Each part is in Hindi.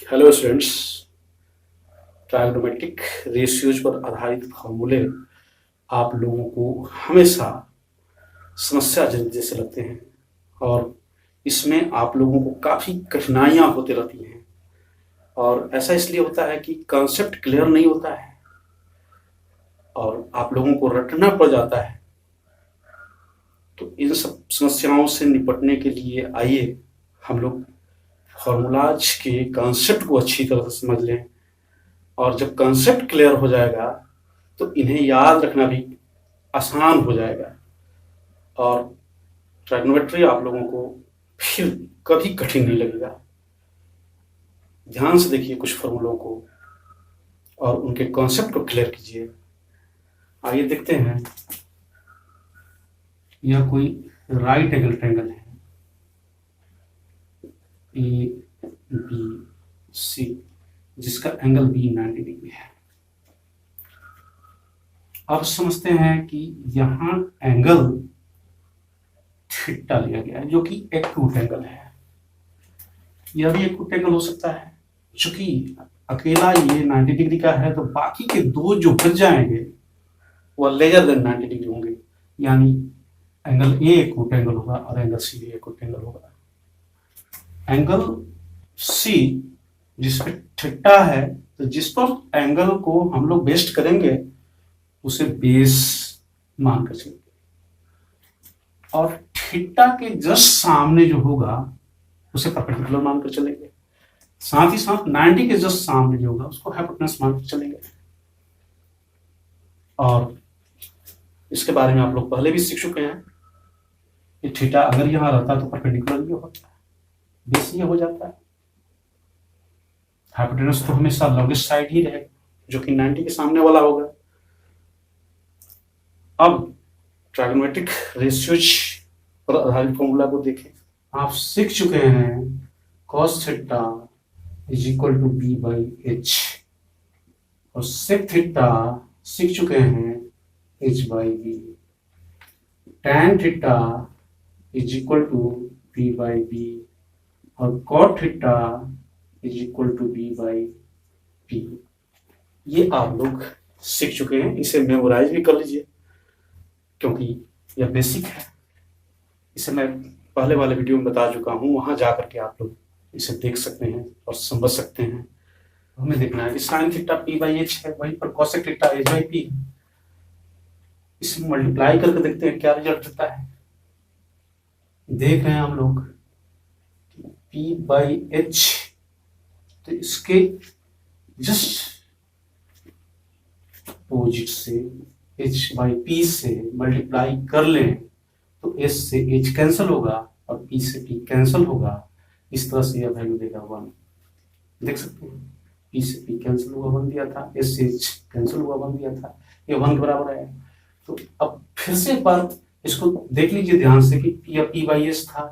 Hello students. ट्रायगोनोमेट्रिक रेशियोज पर आधारित फॉर्मूले आप लोगों को हमेशा समस्याजनक जैसे लगते हैं और इसमें आप लोगों को काफ़ी कठिनाइयाँ होती रहती हैं। और ऐसा इसलिए होता है कि कॉन्सेप्ट क्लियर नहीं होता है और आप लोगों को रटना पड़ जाता है। तो इन सब समस्याओं से निपटने के लिए आइए हम लोग फॉर्मूलाज के कॉन्सेप्ट को अच्छी तरह से समझ लें। और जब कॉन्सेप्ट क्लियर हो जाएगा तो इन्हें याद रखना भी आसान हो जाएगा और ट्राइगोनोमेट्री आप लोगों को फिर कभी कठिन नहीं लगेगा। ध्यान से देखिए कुछ फॉर्मूलों को और उनके कॉन्सेप्ट को क्लियर कीजिए। आइए देखते हैं। यह कोई राइट एंगल ट्रायंगल है ए बी सी, जिसका एंगल बी 90 डिग्री है। अब समझते हैं कि यहाँ एंगल थीटा लिया गया है जो कि एक्यूट एंगल है। यह भी एक्यूट एंगल हो सकता है। चूंकि अकेला ये 90 डिग्री का है तो बाकी के दो जो बच जाएंगे वह लेजर देन 90 डिग्री होंगे, यानी एंगल ए एक्यूट एंगल होगा और एंगल सी भी एक्यूट एंगल होगा। एंगल सी जिसपे थीटा है, तो जिस पर एंगल को हम लोग बेस्ट करेंगे उसे बेस मानकर चलेंगे और थीटा के जस्ट सामने जो होगा उसे परपेंडिकुलर मानकर चलेंगे। साथ ही साथ 90 के जस्ट सामने जो होगा उसको हाइपोटेनस मानकर चलेंगे। और इसके बारे में आप लोग पहले भी सीख चुके हैं कि थीटा अगर यहां रहता तो परपेंडिकुलर ये होता है, बेस ये हो जाता है। हाइपोटेनस तो हमेशा लॉन्गेस्ट साइड ही रहेगा जो कि 90 के सामने वाला होगा। अब ट्रायगोनोमेट्रिक रेशियोज पर आधारित फॉर्मूला को देखें। आप सीख चुके हैं cos theta is equal to b by h और sec थीटा सीख चुके हैं h by b. tan theta is equal to b by b और cot theta is equal to b by b. ये आप लोग सीख चुके हैं, इसे मेमोराइज भी कर लीजिए क्योंकि यह बेसिक है। इसे मैं पहले वाले वीडियो में बता चुका हूं, वहां जाकर के आप लोग इसे देख सकते हैं और समझ सकते हैं। हमें देखना है कि sine theta P by H है, वहीं पर cosec theta H by P. इसे मल्टीप्लाई करके देखते हैं क्या रिजल्ट देता है। देख रहे हैं हम लोग पी बाई एच, तो इसके जस्ट अपोजिट से एच बाई पी से मल्टीप्लाई कर लें तो एस से एच कैंसिल होगा और पी से पी कैंसिल होगा। इस तरह से यह वैल्यू देगा 1। देख सकते हैं पी से पी कैंसिल हुआ 1 दिया था, एस से एच कैंसिल हुआ 1 दिया था, ये 1 के बराबर है। तो अब फिर से एक बार इसको देख लीजिए ध्यान से कि पी बाई एस था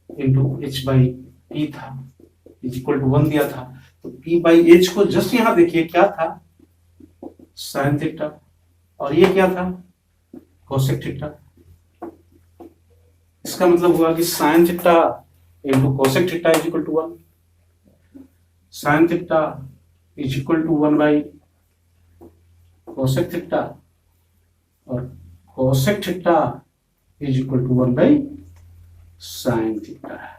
इंटू एच बाई पी था इज इक्वल टू 1 दिया था। तो पी बाई एच को जस्ट यहां देखिए क्या था, साइन थीटा, और ये क्या था, कोसेक थीटा। इसका मतलब हुआ कि sine theta into cosec theta is equal to 1। Sine theta is equal to 1 by cosec theta और cosec theta is equal to 1 by sine theta.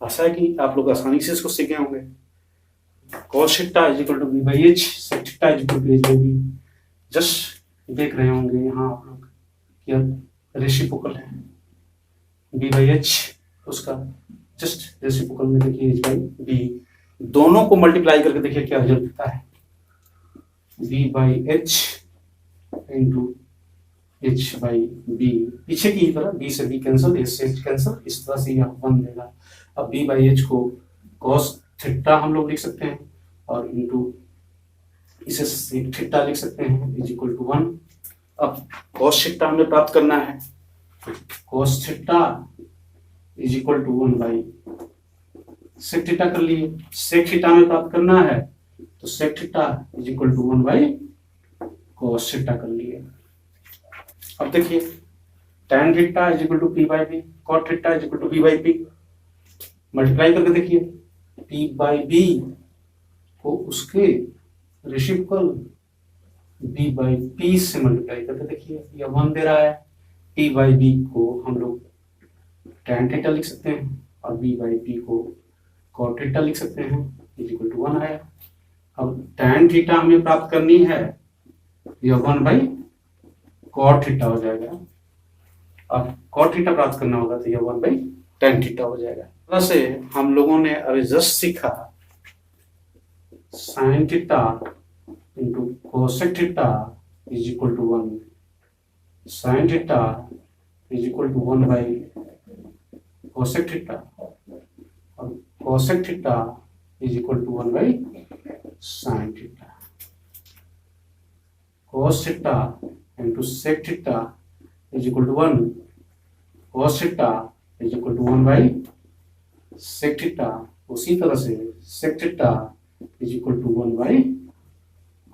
आशा है कि आप लोग आसानी से इसको सीख गए होंगे। cos theta is equal to b by h, sec theta is equal to h by b. Just देख रहे होंगे यहाँ आप लोग क्या रेसिप्रोकल है बी बाई एच, उसका जस्ट रेसिप्रोकल में देखिए एच बाई बी। दोनों को मल्टीप्लाई करके देखिए क्या रिजल्ट देता है, b by h into h by b. पीछे की तरह बी से बी कैंसिल, एच से एच कैंसिल, इस तरह से यह 1 देगा। अब बी बाई एच को cos थीटा हम लोग लिख सकते हैं और इंटू इसे sec थीटा लिख सकते हैं इज इक्वल टू 1। अब cos थीटा हमें प्राप्त करना है, cos theta is equal to 1 by sec theta कर लिए। sec थीटा हमें प्राप्त करना है तो sec theta is equal to 1 by cos theta कर लिए। अब देखिए tan theta is equal to p by b, cot theta is equal to b by p. Multiply करके देखिए p बाई बी को उसके रेसिप्रोकल b बाई p से मल्टीप्लाई करके देखिए, यह 1 दे रहा है। p बाई बी को हम लोग tan थीटा लिख सकते हैं और b बाई p को cot थीटा लिख सकते हैं, इज इक्वल टू 1 आया। अब tan थीटा हमें प्राप्त करनी है, यह 1 बाई cot थीटा हो जाएगा। अब cot थीटा प्राप्त करना होगा तो यह 1 बाई tan थीटा हो जाएगा। वैसे हम लोगों ने अभी जस्ट सीखा sin theta into cosec theta is equal to 1, sin theta is equal to 1 by cosec theta और cosec theta is equal to 1 by sin theta. cos theta into sec theta is equal to 1, cos theta is equal to 1 by sec theta. उसी तरह से sec theta is equal to 1 by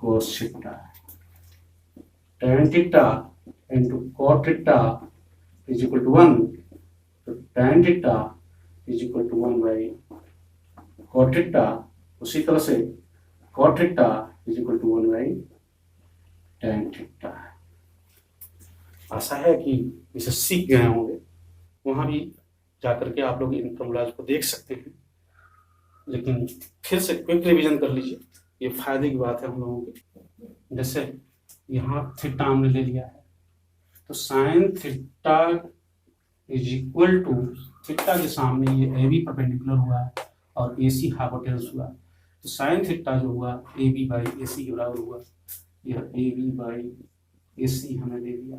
cos theta. tan theta into cot theta is equal to 1, तो tan theta is equal to 1 by cot theta. उसी तरह से cot theta is equal to 1 by tan theta. आशा है कि इसे सीख गए होंगे। वहां भी जाकर के आप लोग इन फॉर्मूलाज को देख सकते हैं, लेकिन फिर से क्विक रिवीजन कर लीजिए, ये फायदे की बात है हम लोगों की। जैसे यहाँ थीटा हमने ले लिया है, तो sine theta is equal to, theta के सामने ये ए बी परपेंडिकुलर हुआ है और ए सी हाइपोटेनस हुआ, तो साइन थीटा जो हुआ ए बी बाई ए सी के बराबर हुआ। यह A B by A C हमें दे दिया।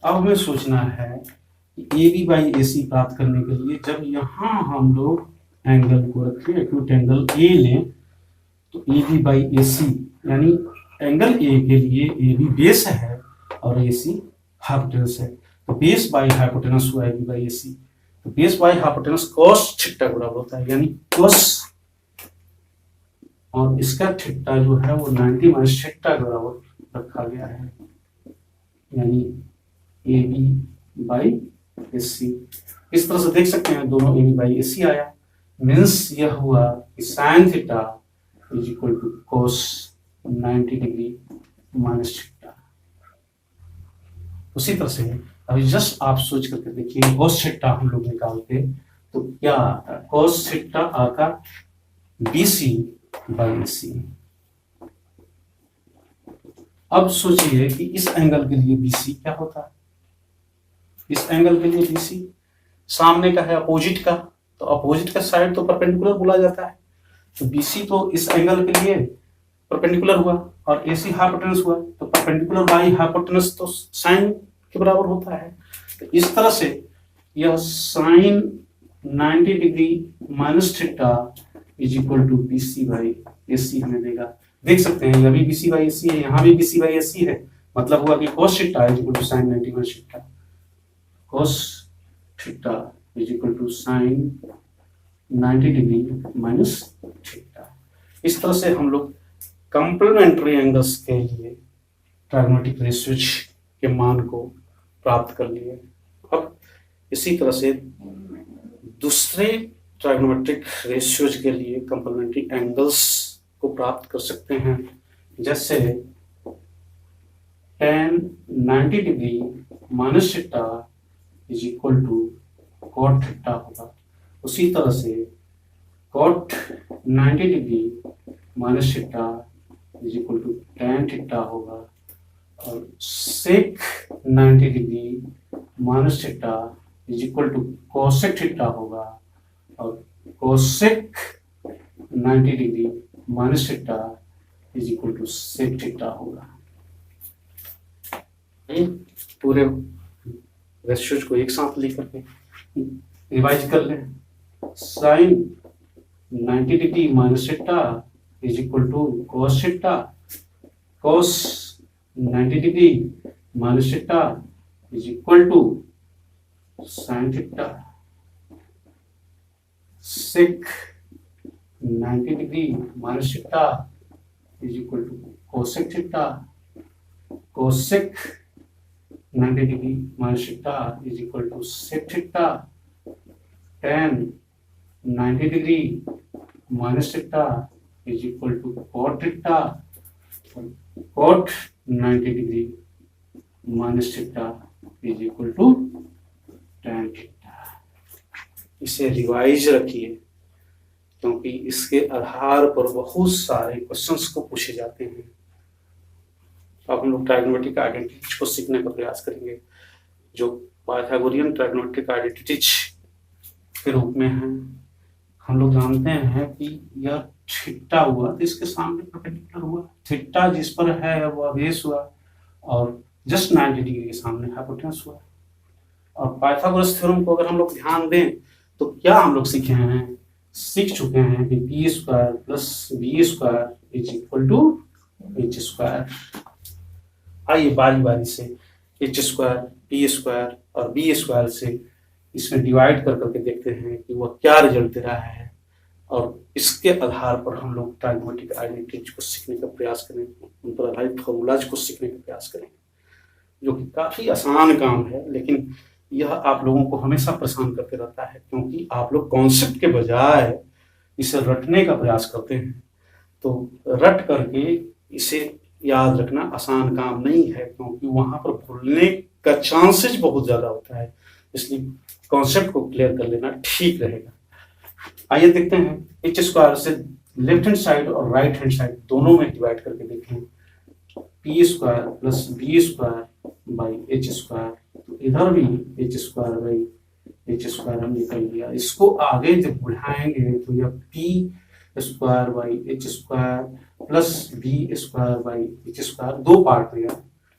अब हमें सोचना है कि ए बी बाई ए सी प्राप्त करने के लिए जब यहाँ हम लोग एंगल को रखें, एक्यूट एंगल ए लें, तो ए बी बाई ए सी यानी एंगल ए के लिए ए बी बेस है और ए सी हाइपोटेनस है, तो बेस बाई हाइपोटेनस हुआ ए बी बाई ए सी। तो base by hypotenuse cos theta के बराबर होता है, यानी cos, और इसका थीटा जो है वो 90 माइनस थीटा के बराबर रखा गया है, यानी ए बी बाई ए सी। इस तरह से देख सकते हैं दोनों ए बी बाई ए सी आया, मीन्स यह हुआ कि sine theta is equal to cos 90 degree minus theta. उसी तरह से अभी जस्ट आप सोच करके देखिए, कोस थीटा हम लोग निकालते तो क्या आता, कोस थीटा आता बी सी बाई सी। अब सोचिए कि इस एंगल के लिए बी सी क्या होता है। इस एंगल के लिए बी सी सामने का है अपोजिट का, तो अपोजिट का साइड तो परपेंडिकुलर बोला जाता है, तो बी सी तो इस एंगल के लिए परपेंडिकुलर हुआ और ए सी हाइपोटेनस हुआ, तो परपेंडिकुलर बाई हाइपोटेनस तो साइन के बराबर होता है। तो इस तरह से यह sine 90 degree minus theta is equal to B C by A C हमें देगा। देख सकते हैं यह भी बी सी बाई ए सी है, यहाँ भी बी सी बाई ए सी है, मतलब हुआ कि cos theta is equal to sine 90 minus theta, cos theta is equal to sine 90 degree minus theta. इस तरह से हम लोग कंप्लीमेंट्री एंगल्स के लिए ट्रायगोनोमेट्रिक रेशियोज के मान को प्राप्त कर लिए। अब इसी तरह से दूसरे ट्रायगोनोमेट्रिक रेशियोज के लिए कंप्लीमेंट्री एंगल्स को प्राप्त कर सकते हैं, जैसे tan 90 degree minus theta is equal to cot theta होगा। उसी तरह से cot 90 degree minus theta is equal to tan theta होगा और sec 90 degree minus theta is equal to cosec theta होगा और cosec 90 degree minus theta is equal to sec theta होगा। पूरे रेशियोज को एक साथ लेकर के रिवाइज कर लें। Sine 90 degree minus theta is equal to cos theta, cos 90 degree minus theta is equal to sine theta, sec 90 degree minus theta is equal to cosec theta, cosec 90 degree minus theta is equal to sec theta, tan 90 degree minus theta is equal to cot theta, cot 90 degree minus theta is equal to tan theta. इसे रिवाइज रखिए क्योंकि इसके आधार पर बहुत सारे क्वेश्चंस को पूछे जाते हैं। अब हम लोग ट्राइगोनोमेट्रिक आइडेंटिटीज को सीखने का प्रयास करेंगे जो पाइथागोरियन ट्राइगोनोमेट्रिक आइडेंटिटीज के रूप में है। हम लोग जानते हैं कि यह थीटा हुआ तो इसके सामने परपेंडिकुलर हुआ, थीटा जिस पर है वह बेस हुआ और जस्ट 90 डिग्री के सामने हाइपोटेनस हुआ। और पाइथागोरस थ्योरम को अगर हम लोग ध्यान दें तो क्या हम लोग सीख चुके हैं कि p square plus b square is equal to h square. आइए बारी बारी से एच स्क्वायर, पी स्क्वायर और बी स्क्वायर से इसमें डिवाइड कर करके देखते हैं कि वह क्या रिजल्ट दे रहा है और इसके आधार पर हम लोग ट्राइगोनोमेट्रिक आइडेंटिटीज को सीखने का प्रयास करें, उन पर आधारित फॉर्मूलाज को सीखने का प्रयास करें, जो कि काफी आसान काम है। लेकिन यह आप लोगों को हमेशा परेशान करते रहता है क्योंकि आप लोग कॉन्सेप्ट के बजाय इसे रटने का प्रयास करते हैं। तो रट करके इसे याद रखना आसान काम नहीं है क्योंकि वहां पर भूलने का चांसेस बहुत ज्यादा होता है, इसलिए कॉन्सेप्ट को क्लियर कर लेना ठीक रहेगा। आइए देखते हैं एच स्क्वायर से लेफ्ट हैंड साइड और राइट हैंड साइड दोनों में डिवाइड करके देखें। P square plus b square by h square, तो इधर भी h square by h square हम निकल लिया। इसको आगे जब बढ़ाएंगे तो यह p square by h square plus b square by h square दो पार्ट में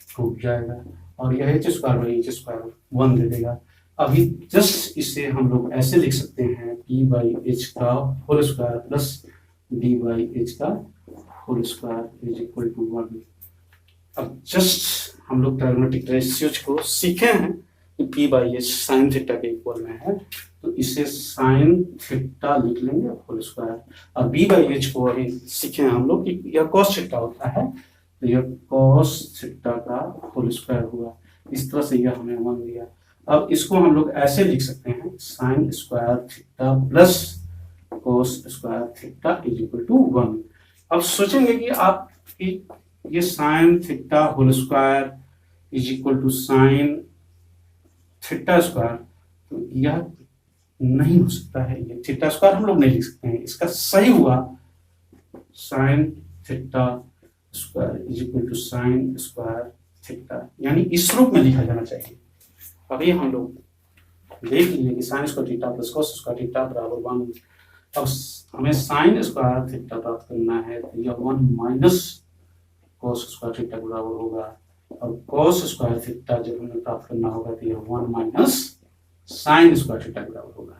टूट जाएगा और यह h square by h square 1 दे देगा। अभी जस्ट इसे हम लोग ऐसे लिख सकते हैं पी बाई एच का whole square plus B by H का whole square is equal to 1। अब जस्ट हम लोग ट्राइगोनोमेट्रिक रेशियोज को सीखे हैं कि p by h sine theta के इक्वल में है, तो इसे साइन थीटा लिख लेंगे होल स्क्वायर। और बी बाई एच को अभी सीखे हैं हम लोग कि यह कॉस थीटा होता है, तो यह कॉस थीटा का होल स्क्वायर हुआ। इस तरह से यह हमें 1 दिया। अब इसको हम लोग ऐसे लिख सकते हैं sine square theta plus cos square theta is equal to 1। अब सोचेंगे कि आप ये sine theta whole square is equal to sine theta square, तो यह नहीं हो सकता है। ये थीटा स्क्वायर हम लोग नहीं लिख सकते हैं। इसका सही हुआ sine theta square is equal to sine square theta, यानी इस रूप में लिखा जाना चाहिए। अभी हम लोग देख लीजिए कि sign square theta plus cos square theta बराबर 1। अब हमें साइन स्क्वायर थीटा प्राप्त करना है तो यह 1 माइनस कॉस स्क्वायर थीटा बराबर होगा, और कॉस स्क्वायर थीटा जब हमें प्राप्त करना होगा तो यह 1 माइनस साइन स्क्वायर थीटा बराबर होगा।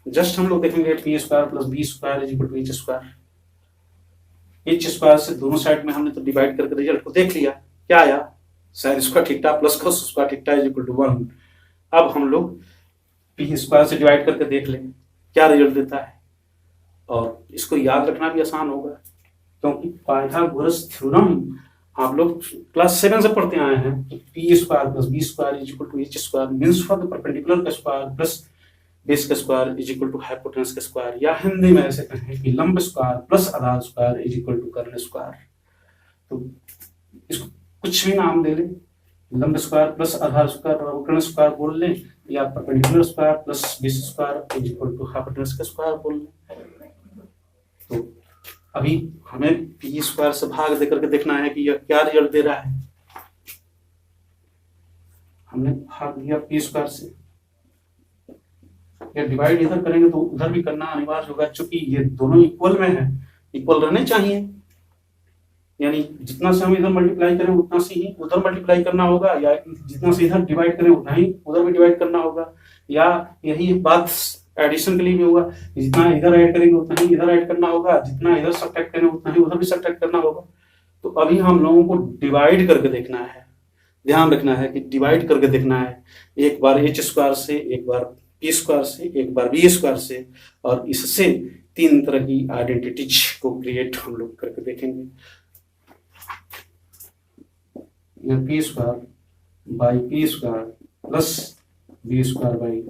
जस्ट हम लोग देखेंगे p square plus b square is equal to h square. H square से दोनों साइड में हमने तो डिवाइड करके रिजल्ट को देख लिया, क्या आया sine square theta plus cos square theta is equal to 1। अब हम लोग पी स्क्वायर से डिवाइड करके देख लें क्या रिजल्ट देता है, और इसको याद रखना भी आसान होगा क्योंकि पाइथागोरस थ्योरम आप लोग क्लास 7 से पढ़ते आए हैं। P square plus b square is equal to h square means for the perpendicular का स्क्वायर प्लस बेस का square is equal to hypotenuse का स्क्वायर, या हिंदी में ऐसे कहें कि लंब स्क्वायर प्लस आधार स्क्वायर इज इक्वल टू कर्ण स्क्वायर। तो इसको कुछ भी नाम दे लें, लंब स्क्वायर प्लस आधार स्क्वायर और कर्ण स्क्वायर बोल लें, या perpendicular square plus base square is equal to hypotenuse का स्क्वायर बोल लें। तो अभी हमें पी स्क्वायर से भाग देकर के देखना है कि यह क्या रिजल्ट दे रहा है। हमने भाग दिया पी स्क्वायर से, या डिवाइड इधर करेंगे तो उधर भी करना अनिवार्य होगा क्योंकि ये दोनों इक्वल में है, इक्वल रहने चाहिए। यानी जितना से हम इधर मल्टीप्लाई करें उतना से ही उधर मल्टीप्लाई करना होगा, या जितना से इधर डिवाइड करें उतना ही उधर भी डिवाइड करना होगा, या यही बात एडिशन के लिए भी होगा, जितना इधर ऐड करेंगे उतना ही इधर ऐड करना होगा, जितना इधर सब्ट्रैक्ट करेंगे उतना ही उधर भी सब्ट्रैक्ट करना होगा। तो अभी हम लोगों को डिवाइड करके देखना है, ध्यान रखना है कि डिवाइड करके देखना है, एक बार एच स्क्वायर से, एक बार पी स्क्वायर से, एक बार बी स्क्वायर से, और इससे 3 तरह की आइडेंटिटीज को क्रिएट हम लोग करके देखेंगे। यह p square by p square plus b square by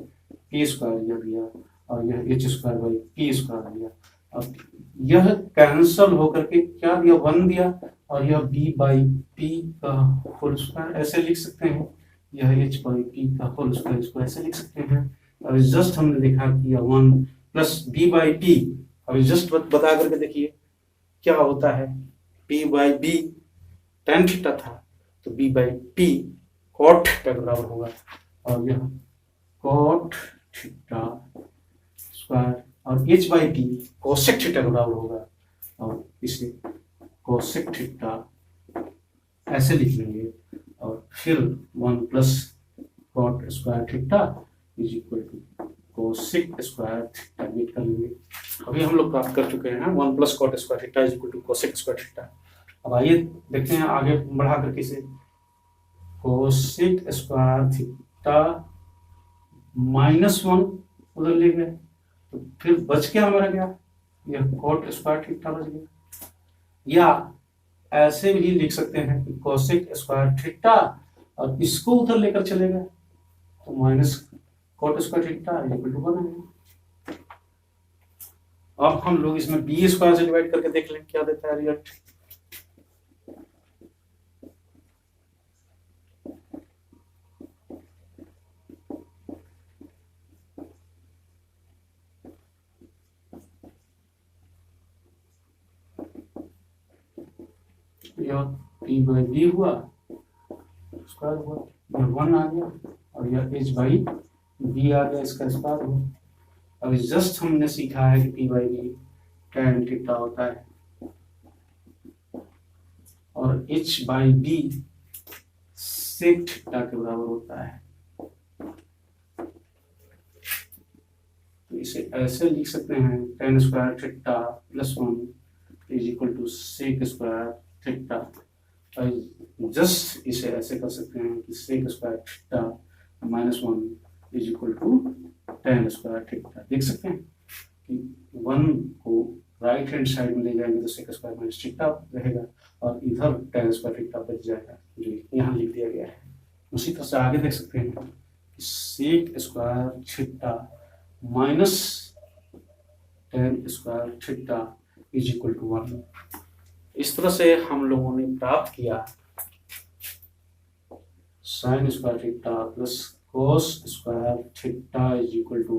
p square यह दिया, और यह h square by p square दिया। अब यह कैंसल होकर के क्या दिया, 1 दिया, और यह b बाई पी का होल स्क्वायर ऐसे लिख सकते हैं, यह h बाई पी का होल स्क्वायर इसको ऐसे लिख सकते हैं। अभी जस्ट हमने देखा कि यह 1 प्लस b बाई पी, अभी जस्ट बता करके देखिए क्या होता है, p by b tan theta था, तो b by p cot theta के बराबर होगा, और यह cot थीटा स्क्वायर, और h by p cosec theta के बराबर होगा, और इसे कोसेक थीटा ऐसे लिख लेंगे, और फिर 1 plus cot square theta is equal to cosec square theta get कर लेंगे। अभी हम लोग प्राप्त कर चुके हैं 1 plus cot square theta is equal to cosec square theta. अब आइए देखते हैं आगे बढ़ा करके इसे, कोसेक स्क्वायर थीटा -1 उधर ले गए, तो फिर बच क्या हमारा क्या, यह कॉट स्क्वायर थीटा बच गया, या ऐसे भी लिख सकते हैं कि कोसेक स्क्वायर थीटा और इसको उधर लेकर चले गए तो minus cot square theta equal to 1 है। अब हम लोग इसमें बी स्क्वायर से डिवाइड करके देख लें क्या देता है रिजल्ट। यह पी बाई बी हुआ स्क्वायर हुआ, यह 1 आ गया, और यह एच बाई बी आ गया, इसका स्क्वायर हुआ। अभी जस्ट हमने सीखा है कि p by b tan theta होता है, और h by b sec theta के बराबर होता है, तो इसे ऐसे लिख सकते हैं tan square theta plus 1 is equal to sec square theta. Just इसे ऐसे कर सकते हैं कि sec square theta -1 is equal to tan square theta. देख सकते हैं कि 1 को राइट हैंड साइड में ले जाएंगे तो सेक स्क्वायर माइनस थीटा रहेगा, और इधर tan स्क्वायर थीटा बच जाएगा जो यहाँ लिख दिया गया है। उसी तरह से आगे देख सकते हैं कि sec square theta minus tan square theta is equal to 1। इस तरह से हम लोगों ने प्राप्त किया sine square theta plus cos square theta is equal to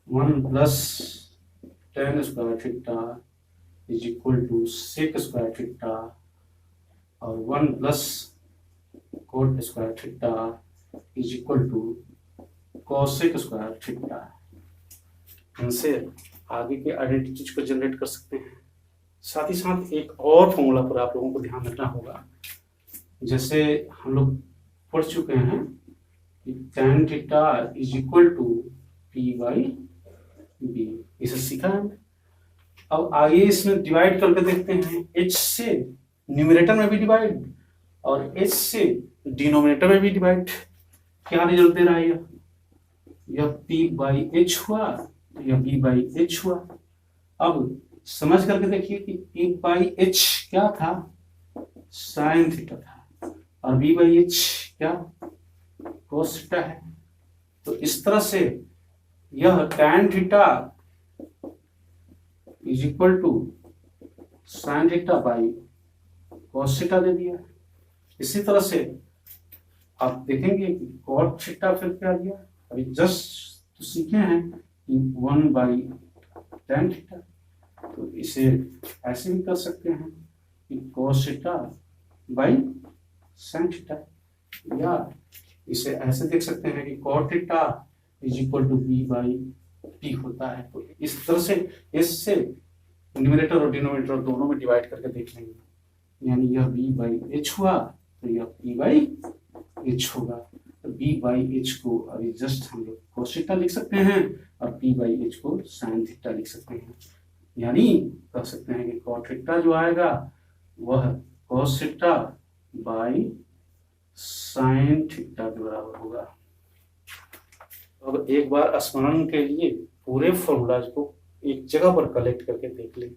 1 plus tan square theta is equal to sec square theta, और 1 plus cot square theta is equal to cosec square theta. इनसे आगे के आइडेंटिटीज को जनरेट कर सकते हैं। साथ ही साथ एक और फॉर्मूला पर आप लोगों को ध्यान रखना होगा, जैसे हम लोग पढ़ चुके हैं कि tan theta is equal to p by b, इसे सीखा है। अब आइए इसमें डिवाइड करके देखते हैं, h से न्यूमरेटर में भी डिवाइड और h से डिनोमिनेटर में भी डिवाइड, क्या रिजल्ट दे रहा है यह p बाई h हुआ, यह b बाई h हुआ। अब समझ करके देखिए कि p बाई h क्या था, साइन थीटा था, और b बाई h क्या, कोस थीटा है। तो इस तरह से यह tan theta is equal to sine theta by cos theta दे दिया। इसी तरह से आप देखेंगे कि कॉट थीटा फिर क्या दिया, अभी जस्ट तो सीखे हैं कि 1 बाई tan थीटा, तो इसे ऐसे भी कर सकते हैं कि cos theta by sin theta, या इसे ऐसे देख सकते हैं कि cot theta is equal to b by p होता है। तो इस तरह से इससे न्यूमरेटर और डिनोमिनेटर दोनों में डिवाइड करके देख लेंगे, यानी यह b बाई h हुआ तो यह p बाई h होगा। तो b बाई h को अभी जस्ट हम लोग cos थीटा लिख सकते हैं और p बाई h को sin थीटा लिख सकते हैं, यानी कह सकते हैं कि cot थीटा जो आएगा वह cos theta by sin theta के बराबर होगा। अब एक बार स्मरण के लिए पूरे फॉर्मूलाज को एक जगह पर कलेक्ट करके देख लें।